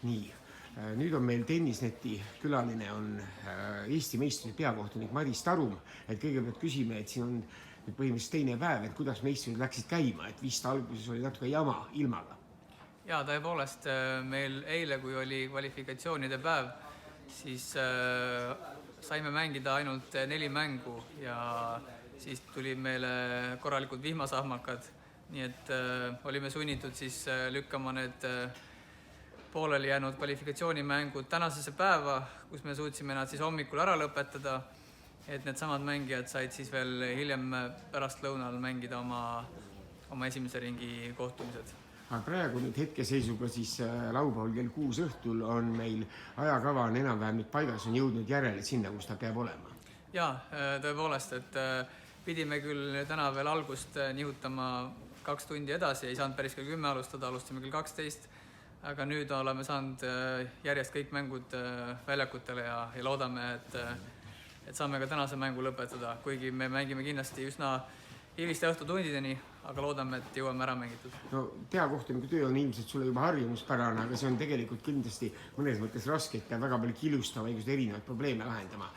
Nii, nüüd on meil tennisneti külaline on Eesti meistrite peakohtunik Maris Tarum, et kõigepealt küsime, et siin on põhimõtteliselt teine päev, et kuidas meistrid läksid käima, et vist alguses oli natuke jama ilmaga. Ja tõepoolest meil eile, kui oli kvalifikatsioonide päev, siis saime mängida ainult 4 mängu ja siis tuli meile korralikud vihmasahmakad, nii et olime sunnitud siis lükkama need pooleli jäänud kvalifikatsioonimängud tänasesse päeva, kus me suutsime nad siis hommikul ära lõpetada, et need samad mängijad said siis veel hiljem pärast lõunal mängida oma esimese ringi kohtumised. Aga praegu nüüd hetkeseisuga siis laupäeval kell 6 õhtul on meil ajakava on enam-vähem nüüd paigas, on jõudnud järele sinna, kus ta peab olema. Jaa, tõepoolest, et pidime küll täna veel algust nihutama 2 tundi edasi, ei saanud päris kell 10 alustada, alustame kell 12, aga nüüd oleme saanud järjest kõik mängud väljakutele ja loodame, et saame ka tänase mängu lõpetada, kuigi me mängime kindlasti üsna hiliste õhtutundideni, aga loodame, et jõuame ära mängitud. No peakohtuniku töö on ilmselt sulle juba harjumuspärane, aga see on tegelikult kindlasti mõnes mõttes raske, et peab väga palju kilustama igast erinevaid probleeme lahendama.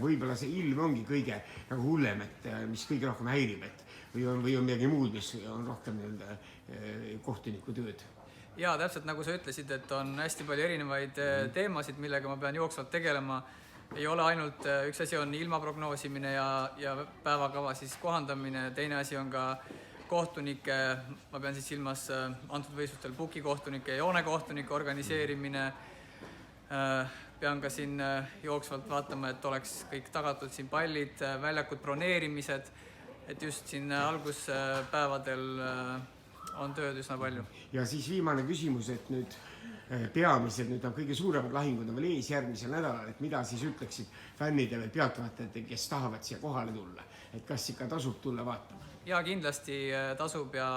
Võib-olla see ilm ongi kõige hullem, et mis kõige rohkem häirib, et või on midagi muud, mis on rohkem kohtuniku tööd. Jaa, täpselt nagu sa ütlesid, et on hästi palju erinevaid teemasid, millega ma pean jooksvalt tegelema. Ei ole ainult üks asi on ilma prognoosimine ja päevakava siis kohandamine, teine asi on ka kohtunike, ma pean siis silmas antud võistlustel pukikohtunike ja joonekohtunike organiseerimine. Pean ka siin jooksvalt vaatama, et oleks kõik tagatud siin pallid, väljakud, broneerimised, et just siin alguspäevadel on tööd üsna palju. Ja siis viimane küsimus, et nüüd peamised, nüüd on kõige suuremad lahingud on veel ees järgmisel nädalal, et mida siis ütleksid fännide või pealtvaatajate, kes tahavad siia kohale tulla, et kas ikka tasub tulla vaatama? Ja kindlasti tasub ja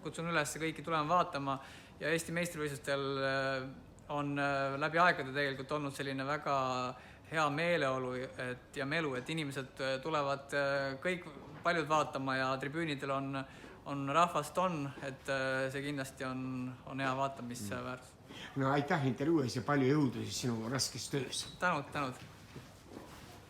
kutsun üles kõiki tulema vaatama ja Eesti meistrivõistlustel on läbi aegade tegelikult olnud selline väga hea meeleolu ja melu, et inimesed tulevad kõik paljud vaatama ja tribüünidel on rahvast et see kindlasti on hea vaatamisväärtus. No aitäh intervjuu ees ja palju jõudu siis sinu raskes töös. Tänud.